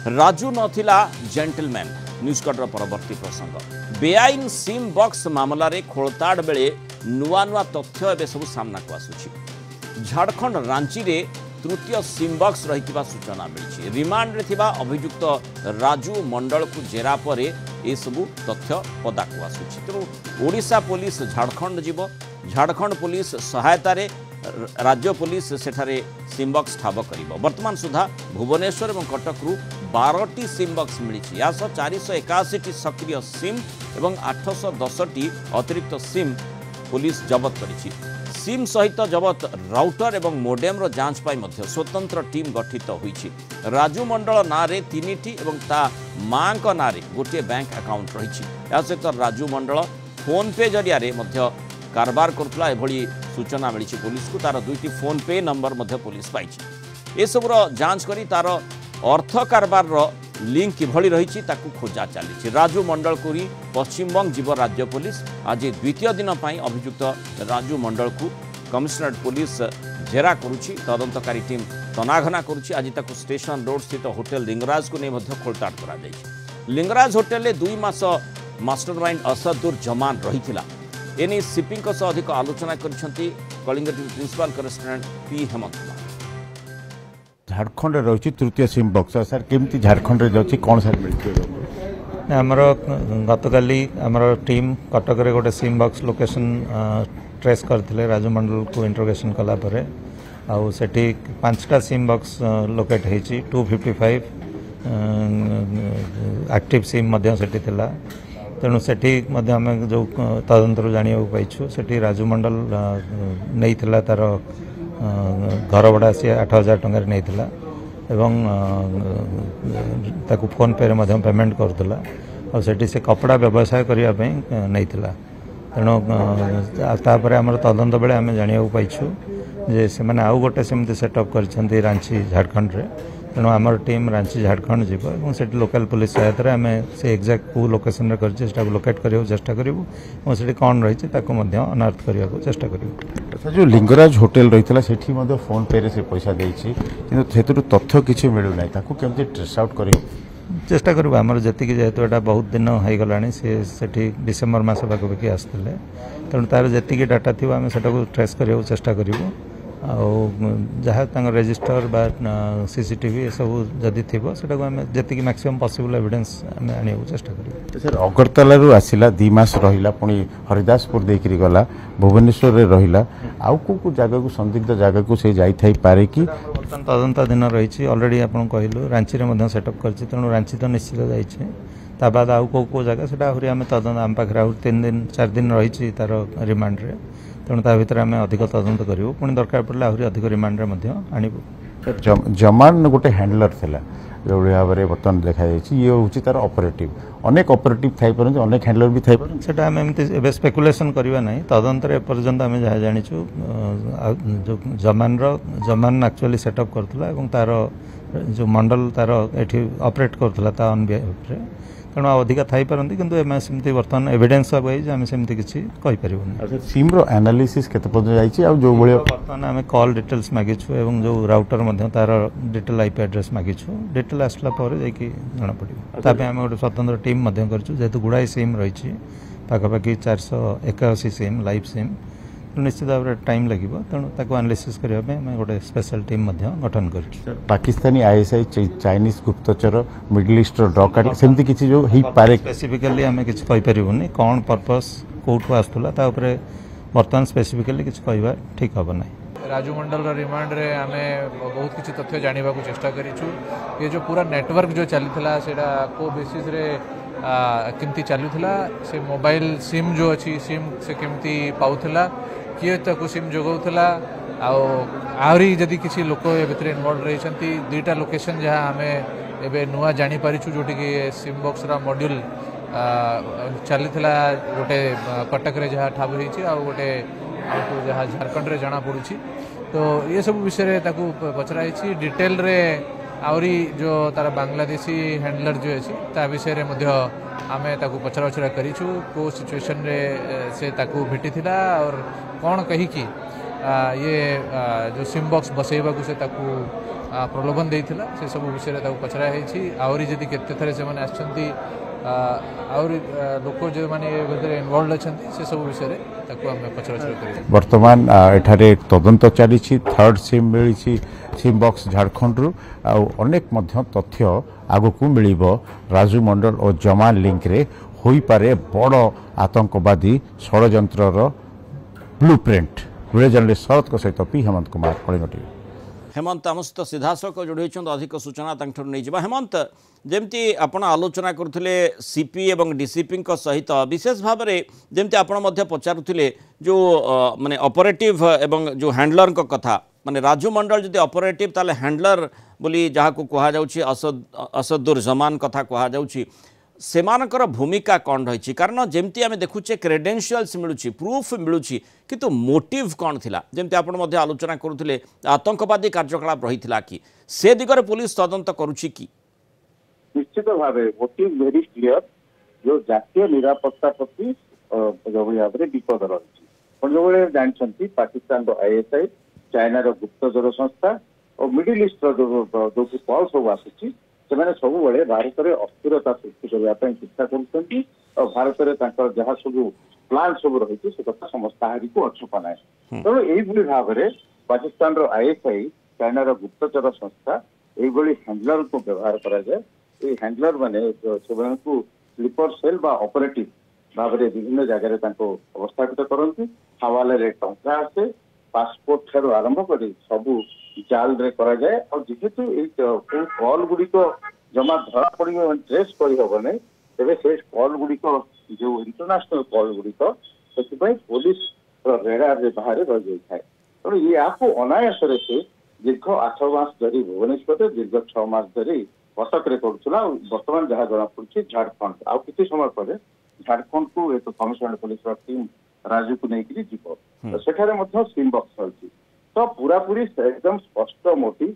Raju नथिला gentleman न्यूजकटर परवर्ती प्रसंग बेआईन SIM box मामला रे खोलताड़ बेले नुआ नुआ तथ्य एवं सब सामना को आसुछि। झारखंड रांची रे तृतीय सिम बॉक्स रही सूचना मिली। रिमांड रे थिबा अभियुक्त राजू मंडल को जेरा पर ए सबु तथ्य पदा को आसुछि। तेणु ओडिशा पुलिस झारखंड जीव, झारखंड पुलिस सहायता रे राज्य पुलिस सेठारे सिम बॉक्स ठाब करिबो। वर्तमान सुधा भुवनेश्वर और कटक रु 12टी सिम बॉक्स मिली। या 481टी सक्रिय सिम और 810टी अतिरिक्त सिम पुलिस जबत करिछि। सिम सहित जबत राउटर और मोडेम रो जांच पाई मध्य स्वतंत्र टीम गठित होईछि। राजू मंडल नारे 3टी और ता मां को नारे गोटे बैंक अकाउंट रही। या सहित राजू मंडल फोन पे जरिया रे मध्य कारबार करथला एभली सूचना मिली पुलिस को। तार 2टी फोन पे नंबर मध्य पुलिस पाई। ए सबुर जांच करी तार अर्थ कारबार रो लिंक किभली रही ताकू खोजा चली। राजू मंडल को पश्चिमबंग जीव राज्य पुलिस आज द्वितीय दिन पर अभियुक्त राजू मंडल को कमिशनरेट पुलिस जेरा करुछि। तदंतकारी टीम तनाघना करुछि। आज ताकू स्टेशन रोड स्थित होटेल लिंगराज को नहीं खोलताड़ करा जायछि। लिंगराज होटेल 2 मास मास्टरमाइंड असदुर जमान रही। एने सीपी अधिक आलोचना करिसेंती Kalinga TV principal correspondent P Hemant Kumar. Jharkhand रही तृतीय सिम बॉक्स सर केमती झारखंड रे जाउछि कोन सर मिलछि? आमर गतकाली आमर टीम कटक रे गोटे सिम बॉक्स लोकेशन ट्रेस करथिले। राजू मंडल को इंट्रोगेशन कला परे आउ सेठी 5टा सिम बॉक्स लोकेट हेछि। 255 एक्टिव सिम मध्य सेठी थिला। तेणु सेठी मध्य आम जो तदंतर जाना पाइछु सेठी राजू मंडल नहीं थिला तार घर भड़ा सी 8,000 टंकार नहीं थिला एवं ताकू फोन पे रे मध्य पेमेंट करथला और सेठी से कपड़ा व्यवसाय करिया पे नहीं थिला। तेणु तापर आमर तदंत बेले आम जाना पाइछु जे से माने आउ गोटे सेमती सेटअप करछंती रांची झारखंड रे। तेणु आमर टीम रांची झारखंड जीव और सेठी लोकल पुलिस सहायता आम से एक्जाक्ट को लोकेशन रे करछे सेटा लोकेट करियो चेष्टा करिवु और सेठी कोन रहिছে ताको मध्य अनर्थ करिया को चेष्टा करिवु। जो लिंगराज होटेल रहितला सेठी मध्य फोन पे रे से पैसा देछि किंतु सेतु तथ्य किछि मिलु नै ताको केमती ट्रेस आउट करियो चेष्टा करिवु। आमर जति जेहेतु एटा बहुत दिन होई गलानी से सेठी डिसेंबर मास पाको बेकी आस्थिले। तेणु तार जति डाटा थिबो आम सेटा को ट्रेस करियो चेष्टा करिवु। जहाँ रेजिस्टर बा सीसीटीवी सब जदि थी से जी मैक्सिमम पॉसिबल एविडेंस आम आने चेष्टा करें। सर अगरतला आसला 2 मास रहा पुणी हरिदासपुर देकर गला भुवनेश्वर रे रहिला आउ को जगह को संदिग्ध जगह को से जाई पारे कि बर्तमान तदंत दिन रही अलरेडी आपन कहलु रांची रे सेटअप करछि। तेणु रांची तो निश्चित जाइए ता बाद आउ को जगह से आहरी आम तदंत आम पाखे आउ 3 दिन 4 दिन रही तार रिमांड रे। तेणु ता भीतर आम अधिक तदंत करूँ पुणी दरकार पड़े आहरी अधिक रिमांड आणबू। जमान गोटे हैंडलर थिला जो भाव में बर्तमान देखा ये हूँ तार ऑपरेटिव अनेक ऑपरेटिव थाई पर अनेक हैंडलर भी थाई पर सेटा आम एमती स्पेकुलेशन करवा ना तदंतर एपर्यंत आम जहाँ जाचु जो जमान एक्चुअली सेटअप करथला एवं तार जो मंडल तार एठी ऑपरेट करथला ता ऑन बिहाफ रे। तेणु अधिका थी पारती किंतु सेमती बर्तमान एविडेंस वाइज आम सेमती किसी कहि परिबुनी। सिम रो एनालिसिस केते पर्यंत जाइछि आ जो बळे बर्तमान आम कॉल डिटेल्स मागिछु एवं जो राउटर मध्य तार डिटेल आईपी एड्रेस मागिछु। डिटेल आसला पर जाइकी जना पड़िबो। तापे आम गोटे स्वतंत्र टीम मध्य करछु जेतु गुडाई सिम रहिछि पाखापाखि 481 सिम लाइव सिम। निश्चित भाव में टाइम लगे तेणु ताको एनालिसिस करने में गोटे स्पेशल टीम गठन कर। पाकिस्तानी आईएसआई चाइनीज गुप्तचर मिडल ईस्ट ड्रग कार्ड सेमती किसी जो ही पारे स्पेसिफिकली आम किसी कहीपरूनी कौन पर्पस कौट को आसूला बर्तमान स्पेसिफिकली किसी कहवा ठीक हम ना। राजू मंडल रिमांड रे आमे बहुत किसी तथ्य जानिबा को चेष्टा करिछु। ये जो पूरा नेटवर्क जो चलीथिला सेटा को बेसिस रे केमती चलूला से मोबाइल सिम जो अच्छी सिम से केमती पाउथला किए ताकू सिम जोगाउथला आहरी जदि किसी लोक ए इनवॉल्व रही 2टा लोकेशन जहाँ आम एबे नुआ जानी पारिछु जोटी कि सिम बॉक्स रा मॉड्यूल चलीथिला गोटे कटक रे जहाँ ठाब होईछि आ गोटे जहाँ झारखंड रे जाना पड़ुछि। तो ये सब विषय ताकू पचराई डिटेल रे आहरी जो तार बांग्लादेशी हैंडलर जो अच्छी ता विषय रे मध्य आमे ताकू पचरा उचरा करिछु को सिचुएशन रे से ताकू भेटी थिला और कौन कही कि ये जो सिम बॉक्स बसैबा को से ताकू प्रलोभन देइथिला से सब विषय ताको पचरा हेछि आउरी जदि केते थरे से माने आछंती आउरी लोक जे माने भीतर इन्वॉल्वड अछंती से सब विषय रे ताको हम पचरा करी वर्तमान एठारे तदंत चली थर्ड सिम मिली सिम बॉक्स झारखंड रु अनेक मध्य तथ्य आगकू मिलिबो राजू मंडल और जमान लिंक रे होई पारे बड़ आतंकवादी षड़यंत्रर ब्लूप्रिंट वीडियो जर्नलिस्ट शरद को सहित पी हेमंत कुमार कलिंग टीवी। हेमंत आम सहित सीधासख जोड़ी अधिक सूचना नहीं जा। हेमंत जमती आपण आलोचना करुले सीपी एवं डीसीपी सहित विशेष भाव में जमती आपण पचारुले जो माने ऑपरेटिव एवं जो हैंडलर कथा माने राजू मंडल जदि ऑपरेटिव ताले हैंडलर बोली जहाँ को कहा जाउछि असदुर जमान कथा कहा जाउछि सेमानकर भूमिका कौन रही कारण जमती आम देखुचे क्रेडेंशियल्स मिलूँ प्रूफ मिलूँ किंतु मोटिव कौन थिला जमती आपण मध्य आलोचना करुले आतंकवादी कार्यकलाप रही कि से दिगरे पुलिस तदंत करुछि कि निश्चित भाव मोटिव वेरी क्लियर जो जातीय निरापत्ता प्रति जो भाव में विपद रही जो जानते पाकिस्तान आईएसआई चाइनार गुप्तचर संस्था और मिडिल ईस्ट जो कल सब आसूँ से सब भारत में अस्थिरता सृष्टि करने चेष्टा कर भारत में जहाँ सब प्लान सब रही से कथा समस्त को अछुपा ना तेणु यही भाव में पाकिस्तान आईएसआई चाइनार गुप्तचर संस्था यही हैंडलर को व्यवहार कराए हैंडलर माने स्लीपर सेल बा ऑपरेटिव भाव में विभिन्न जगह अवस्थापित करती हवाले टंका आसे पासपोर्ट ठार आरंभ कर सबू जाल रे करा जाए और जेहेतु कल गुड़िक जमा धरा पड़ो ट्रेस करहबन तेज से कल गुड़िक जो इंटरनेशनल कल गुड़िक से पुलिस रेडार बाहर रही जाए तेणु ये आपको अनायास से दीर्घ 8 मास धरी भुवनेश्वर दीर्घ 6 मास धरी कटक करुला बर्तमान जहाँ जना पड़ी झारखंड आउ किसी समय पर झारखंड को एक कमिशनर पुलिस टीम राजू को लेकिन जीव सेठारे सिम बक्स रही तो पूरा पूरी एकदम स्पष्ट मोटिव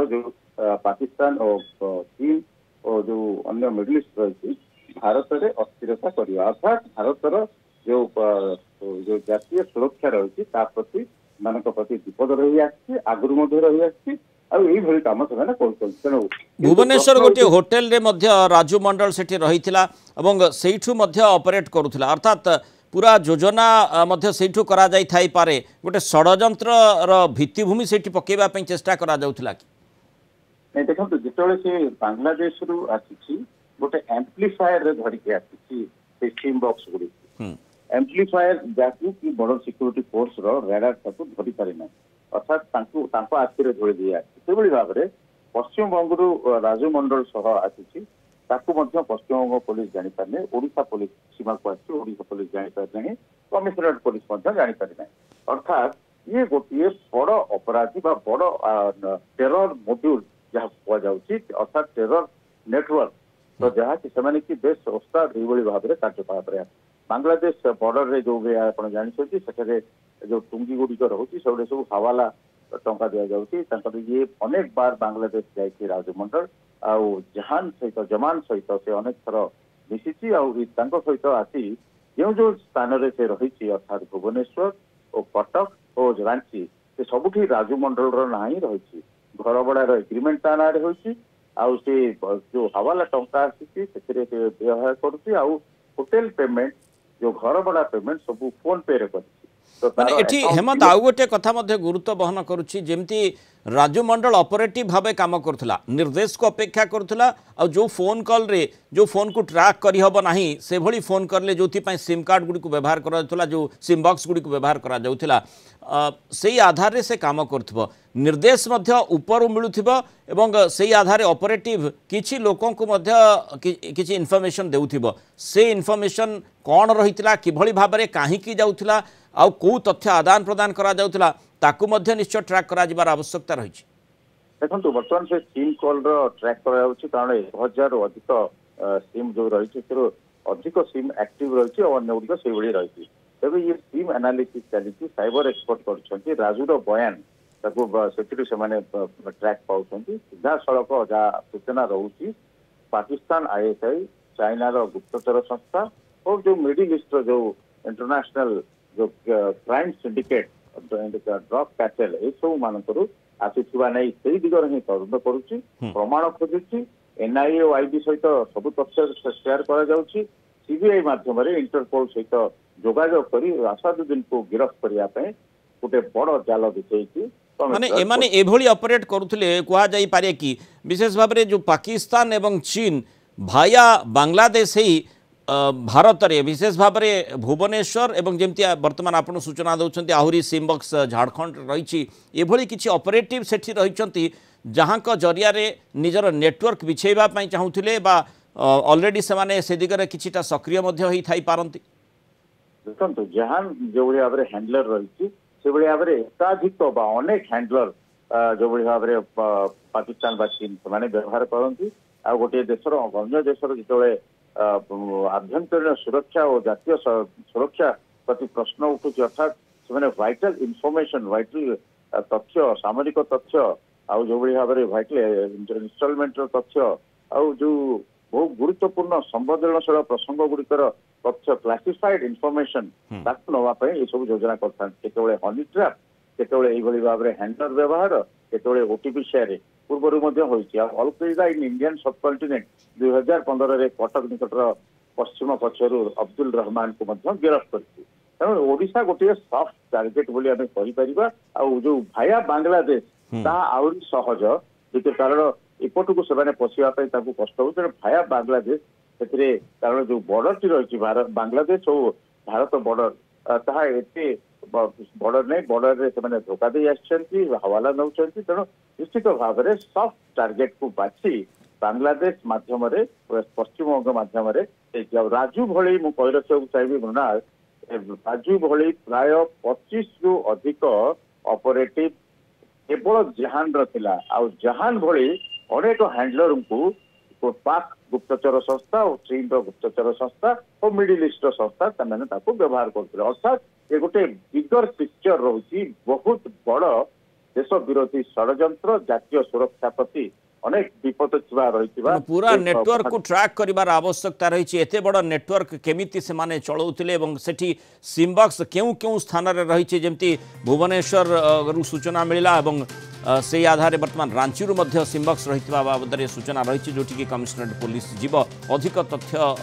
जो पाकिस्तान और चीन और जो अन्य मिडिल ईस्ट रही भारत में अस्थिरता करवा अर्थात भारतर जो जातीय सुरक्षा रही प्रति मान प्रति विपद रही आगुरी रही काम से भुवनेश्वर गोटे होटेल रे राजू मंडल सेठी रहिथिला एवं सेठू ऑपरेट करुथिला अर्थात पूरा योजना सेठू करा जाई थाई पारे गोटे षड़यंत्र भित्तिभूमि सेठी पकेबा पई चेष्टा करा जाउथिला कि नहीं देखो जिते से बांग्लादेश रु आसी गोटे एम्प्लीफायर रे धरिके आसी सिम बॉक्स गुडी एम्प्लीफायर जाकू कि बड़ सिक्योरिटी फोर्स रो रेडार ताकू धरि पारे ना अर्थात तांको आखिरे धोई दिया से भाव में पश्चिम बंग राजू मंडल सह आसी पश्चिमबंग पुलिस जापारे ओडिशा पुलिस सीमा को आसा पुलिस जापारे ना कमिशनरेट पुलिस जापारे ना अर्थात ये गोटे बड़ अपराधी बड़ टेरर मॉड्यूल जहाँ कहुच्छी अर्थात टेरर नेटवर्क तो जहाँ कि बेस ओस्ताद ये भाव में कार्यकलाप बांग्लादेश बॉर्डर रे जो आप जानते सेठारे जो टुंगी गुड़िक रोचे सब हवाला टंका दि जाऊँगी ये अनेक बार बांग्लादेश जाइए राजू मंडल आउ जहान सहित जमान सहित से अनेक थर मिसी सहित आसी जो स्थान से रही अर्थात भुवनेश्वर और कटक और रांची से सबुठी राजू मंडल ना ही रही घर भड़ार एग्रीमेंट ता ना होती आउ से जो हवाला टंका आसी व्यवहार करुच्ची आउ होटेल पेमेंट जो घर भड़ा पेमेंट सब फोन पे रे एठी हेमंत आउ गोटे कथा गुरुत्व बहन करुच्ची जेमती राजू मंडल ऑपरेटिव भाव काम करुला निर्देश को अपेक्षा करुला और जो फोन कॉल रे जो फोन को ट्रैक करहब नाही से भली फोन करले जो सिम कार्ड गुड़ी को व्यवहार करा जो सिम बॉक्स गुड़ी को व्यवहार करा जाउथिला से आधार रे से काम करथबो निर्देश मध्य ऊपर मिलुथिबो एवं से आधार ऑपरेटिव किछि लोकों को मध्य किछि इन्फॉर्मेशन देउथिबो से इन्फॉर्मेशन कौन रहितला किभली भाव में काहीकि जाउथिला आउ को तथ्य आदान प्रदान करा जाउथिला ताकू मध्य निश्चय ट्रैक करा जिबार आवश्यकता रही देखो बर्तमान से सिम कॉल ट्रैक कारण 1000 अधिक सिम जो रही अधिक सिम एक्टिव रही और अन्य गुड़िक से रही तेज ये सिम एनालिसिस चली साइबर एक्सपर्ट कर राजूर बयान से ट्रैक पाँच सीधा सड़क जहाँ सूचना रोचे पाकिस्तान आईएसआई चाइनार गुप्तचर संस्था और जो मिडिल ईस्ट जो इंटरनेशनल जो क्राइम सिंडिकेट ड्रग कैटेल ये सब मानकर आसीथिबा नै सेही दिगरे ही तदंत करूची प्रमाण खोजुची एनआईए और आईबी सहित सब तथ्य शेयर करा जाउची सीबीआई माध्यम रे इंटरपोल सहित जोगाजोग करी आसादुद्दीन को गिरफ्त करिया पे गोटे बड़ जाल बिछेइची माने एमाने एभली ऑपरेट करुथिले कुहा जाई पारे कि विशेष भाव में जो पाकिस्तान एवं चीन भाया बांग्लादेश ही भारत रे विशेष भाव में भुवनेश्वर एवं जमती वर्तमान आपण सूचना दौरान आहरी सिमबक्स झारखंड रही एभली किसी ऑपरेटिव सेठी रही जहाँ जरिया रे निजर नेटवर्क बिछेबा पई चाहूथिले बा ऑलरेडी से माने से दिगरे किछिटा सक्रिय मध्य होई थाई पारंती देखो जहाँ जो भाव में हैंडलर रही से भाव में एकाधिक बा अनेक हैंडलर जो भाव में पाकिस्तान बा चीन से व्यवहार करती आ गोटे देशर अन्य देशर जो आभ्यंतरीण सुरक्षा और जातीय सुरक्षा प्रति प्रश्न उठुची अर्थात से वाइटल इनफॉरमेशन वाइटल तथ्य सामरिक तथ्य आउ जो भाव में वाइटल इंस्टॉलमेंट तथ्य आउ जो बहुत गुरुत्वपूर्ण संवेदनशील प्रसंग गुड़िकर तथ्य क्लासिफाइड इनफॉरमेशन ताकू नापी ये सब योजना करते हनी ट्रैप केतबे भाव में हैंडलर व्यवहार केतबे ओटीपी शेयर पूर्व अलकईदा इन इंडियन सब कॉन्टिनेंट 2015 रे कटक निकटर पश्चिम पक्षर अब्दुल रहमान को गिरफ्त करती तेणु ओडिशा गोटे सॉफ्ट टार्गेट बोली आम कहीपर जो भाया बांग्लादेश आहरी सहज जो कारण एपटू से पशिवाई कष्ट हो तेणु भाया बांग्लादेश से कारण जो बॉर्डर टी रही बांग्लादेश और भारत बॉर्डर ताहा एते बॉर्डर नहीं बॉर्डर रे से धोखा दे आछंती हवाला नौचंती तेणु निश्चित भाव में सॉफ्ट टार्गेट को बाछी बांग्लादेश माध्यम पश्चिम बंग माध्यम राजू भली मु कही रखा चाहिए मृणाल राजू भली प्राय 25 रु अधिक ऑपरेटिव केवल जहान रहा आ जहान भली अनेक हैंडलर को पाक गुप्तचर संस्था और चीन गुप्तचर संस्था और मिडिल ईस्ट संस्था से व्यवहार करते अर्थात ये गोटे बिगर पिक्चर रही बहुत बड़ देश विरोधी षड्यंत्र जातीय सुरक्षा प्रति अनेक विपद रही पूरा नेटवर्क को ट्रैक करिवार आवश्यकता रही एते बड़ नेटवर्क केमिति से माने चलाउतिले एवं सेठी सिमबक्स केउ केउ स्थान रे रही जेमती भुवनेश्वर रु सूचना मिला एवं से आधार वर्तमान रांची रु मध्य सिमबक्स रही बाबद सूचना रही जोटि कि कमिशनरेट पुलिस जीव अधिक तथ्य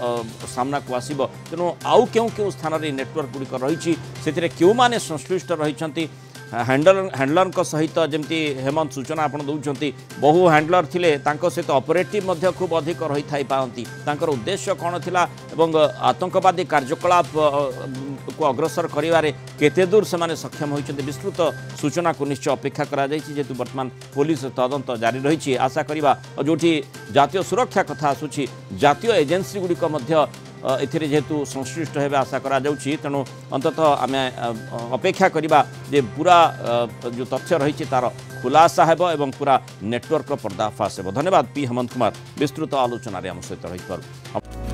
सामना को आसीबो तेणु आउ केउ केउ स्थान रे नेटवर्क गुड़िक रही से क्यों माने संश्लिष्ट रही हैंडलर सहित जमती हेमंत सूचना आप दौरान बहु हैंडलर थिले तांको सहित ऑपरेटिव मध्य खूब अधिक रही थाई पारती तांकर उद्देश्य कौन थिला एवं आतंकवादी कार्यकलाप को अग्रसर करिवारे केते दूर से माने सक्षम होइछन्ते विस्तृत सूचना को निश्चय अपेक्षा करा जायछि जेतु वर्तमान पुलिस तदंत जारी रही आशा करिबा जोठी जातीय सुरक्षा कथा आसुछि जातीय एजेंसी गुड़िक मध्य एथिरे जेहेतु संश्लिष्ट हेबे आशा करा जाउछि तेणु अंततः आम अपेक्षा करिबा जे पूरा जो तथ्य रही तार खुलासा हेबो एवं पूरा नेटवर्क पर्दाफाश हेबो। धन्यवाद पी हेमंत कुमार विस्तृत आलोचना आम सहित रही।